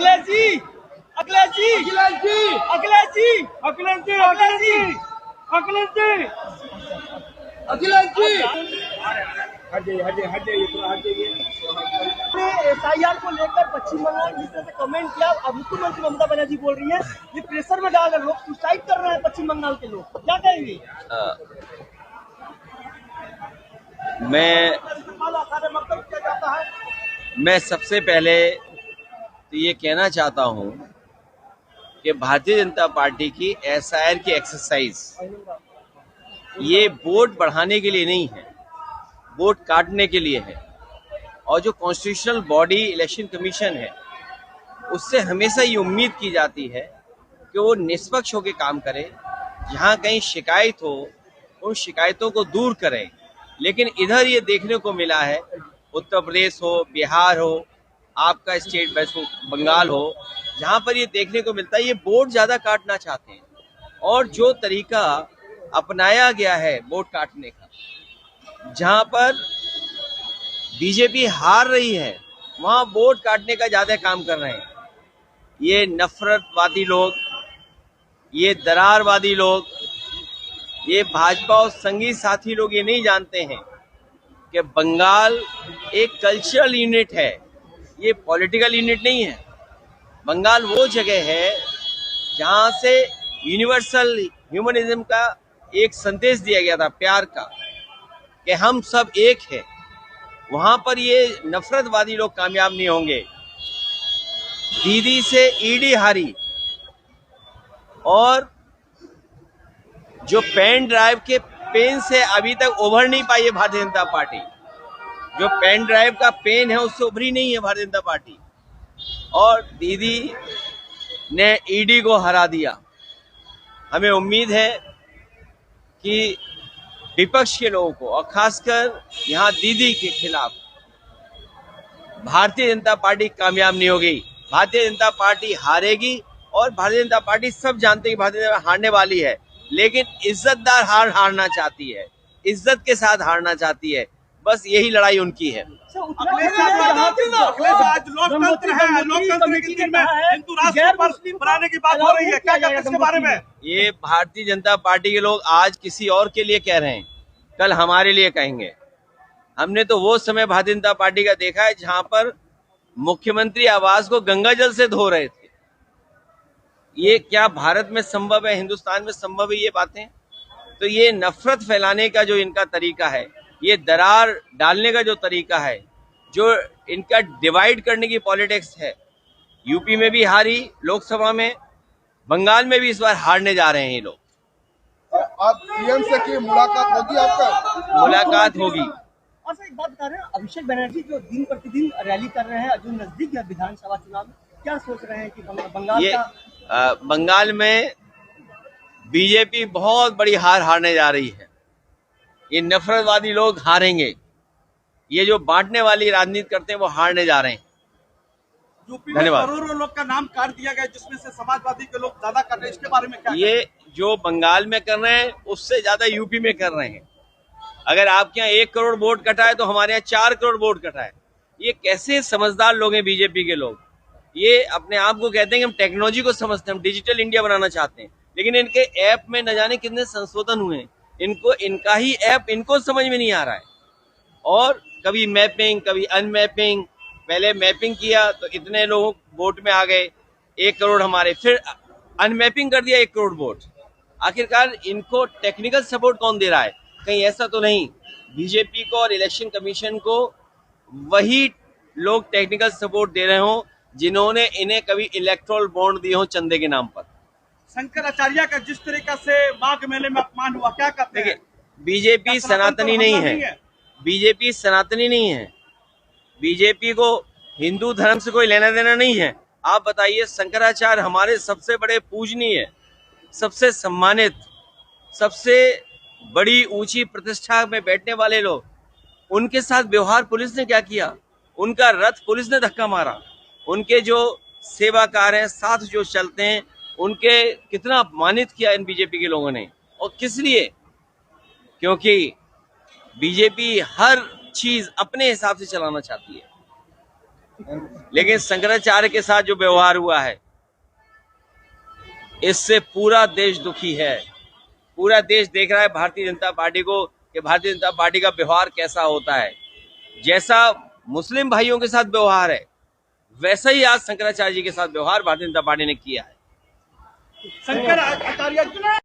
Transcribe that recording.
Akhilesh ji, Akhilesh ji, Akhilesh ji, Akhilesh ji, Akhilesh ji, Akhilesh ji, Akhilesh ji, Akhilesh ji, SIR को लेकर पश्चिम बंगाल जिस तरह से कमेंट किया, अब मुख्यमंत्री ममता बनर्जी बोल रही है ये प्रेशर में डाल रहे लोग, सुसाइड कर रहे हैं पश्चिम बंगाल के लोग, क्या कहेंगे? मैं सबसे पहले तो ये कहना चाहता हूं कि भारतीय जनता पार्टी की SIR की एक्सरसाइज ये वोट बढ़ाने के लिए नहीं है, वोट काटने के लिए है। और जो कॉन्स्टिट्यूशनल बॉडी इलेक्शन कमीशन है उससे हमेशा ये उम्मीद की जाती है कि वो निष्पक्ष होकर काम करे, जहाँ कहीं शिकायत हो उन शिकायतों को दूर करें। लेकिन इधर ये देखने को मिला है, उत्तर प्रदेश हो, बिहार हो, आपका स्टेट वेस्ट बंगाल हो, जहाँ पर ये देखने को मिलता है ये वोट ज़्यादा काटना चाहते हैं। और जो तरीका अपनाया गया है वोट काटने का, जहाँ पर बीजेपी हार रही है वहाँ वोट काटने का ज़्यादा काम कर रहे हैं। ये नफरतवादी लोग, ये दरारवादी लोग, ये भाजपा और संगी साथी लोग ये नहीं जानते हैं कि बंगाल एक कल्चरल यूनिट है, ये पॉलिटिकल यूनिट नहीं है। बंगाल वो जगह है जहाँ से यूनिवर्सल ह्यूमनिज्म का एक संदेश दिया गया था, प्यार का, कि हम सब एक हैं। वहाँ पर ये नफरतवादी लोग कामयाब नहीं होंगे। दीदी से ईडी हारी और जो पेन ड्राइव के पेन से अभी तक उभर नहीं पाई है भारतीय जनता पार्टी, जो पेन ड्राइव का पेन है उससे उभरी नहीं है भारतीय जनता पार्टी। और दीदी ने ईडी को हरा दिया। हमें उम्मीद है कि विपक्ष के लोगों को और खासकर यहाँ दीदी के खिलाफ भारतीय जनता पार्टी कामयाब नहीं होगी। भारतीय जनता पार्टी हारेगी और भारतीय जनता पार्टी सब जानते हैं कि भारतीय जनता पार्टी हारने वाली है, लेकिन इज्जतदार हारना चाहती है, इज्जत के साथ हारना चाहती है। बस यही लड़ाई उनकी है। बनाने की बात हो रही है, क्या कहते हैं इसके बारे में? ये भारतीय जनता पार्टी के लोग आज किसी और के लिए कह रहे हैं, कल हमारे लिए कहेंगे। हमने तो वो समय भारतीय जनता पार्टी का देखा है जहां पर मुख्यमंत्री आवास को गंगा जल से धो रहे थे। ये क्या भारत में संभव है, हिंदुस्तान में संभव है ये बातें? तो ये नफरत फैलाने का जो इनका तरीका है, ये दरार डालने का जो तरीका है, जो इनका डिवाइड करने की पॉलिटिक्स है, यूपी में भी हारी लोकसभा में, बंगाल में भी इस बार हारने जा रहे हैं ये लोग। आप सीएम से की मुलाकात होगी? आपका मुलाकात होगी। और सर एक बात बता रहे हैं, अभिषेक बनर्जी जो दिन प्रतिदिन रैली कर रहे हैं, जो नजदीक है विधानसभा चुनाव में, क्या सोच रहे हैं कि बंगाल में बीजेपी बहुत बड़ी हार हारने जा रही है। ये नफरतवादी लोग हारेंगे, ये जो बांटने वाली राजनीति करते हैं वो हारने जा रहे हैं। यूपी में करोड़ों लोग का नाम काट दिया गया, जिसमें से समाजवादी के लोग ज्यादा कर रहे हैं, इसके बारे में क्या? ये जो बंगाल में कर रहे हैं उससे ज्यादा यूपी में कर रहे हैं। अगर आपके यहाँ 1 करोड़ वोट कटा है तो हमारे यहाँ 4 करोड़ वोट कटा है। ये कैसे समझदार लोग हैं बीजेपी के लोग। ये अपने आप को कहते हैं कि हम टेक्नोलॉजी को समझते हैं, हम डिजिटल इंडिया बनाना चाहते हैं, लेकिन इनके ऐप में न जाने कितने संशोधन हुए हैं। इनको इनका ही ऐप इनको समझ में नहीं आ रहा है। और कभी मैपिंग, कभी अनमैपिंग। पहले मैपिंग किया तो इतने लोग वोट में आ गए, 1 करोड़ हमारे, फिर अनमैपिंग कर दिया 1 करोड़ वोट। आखिरकार इनको टेक्निकल सपोर्ट कौन दे रहा है? कहीं ऐसा तो नहीं बीजेपी को और इलेक्शन कमीशन को वही लोग टेक्निकल सपोर्ट दे रहे हो जिन्होंने इन्हें कभी इलेक्ट्रोल बॉन्ड दिए हो चंदे के नाम पर। शंकराचार्य का जिस तरीके से माघ मेले में अपमान हुआ, क्या कहते हैं? बीजेपी सनातनी नहीं है, बीजेपी सनातनी नहीं है। बीजेपी को हिंदू धर्म से कोई लेना देना नहीं है। आप बताइए, शंकराचार्य हमारे सबसे बड़े पूजनीय, सबसे सम्मानित, सबसे बड़ी ऊंची प्रतिष्ठा में बैठने वाले लोग, उनके साथ व्यवहार पुलिस ने क्या किया? उनका रथ पुलिस ने धक्का मारा। उनके जो सेवाकार हैं, साथ जो चलते हैं, उनके कितना अपमानित किया इन बीजेपी के लोगों ने। और किस लिए? क्योंकि बीजेपी हर चीज अपने हिसाब से चलाना चाहती है। लेकिन शंकराचार्य के साथ जो व्यवहार हुआ है, इससे पूरा देश दुखी है। पूरा देश देख रहा है भारतीय जनता पार्टी को कि भारतीय जनता पार्टी का व्यवहार कैसा होता है। जैसा मुस्लिम भाइयों के साथ व्यवहार है, वैसा ही आज शंकराचार्य जी के साथ व्यवहार भारतीय जनता पार्टी ने किया है। शंकर आचार्य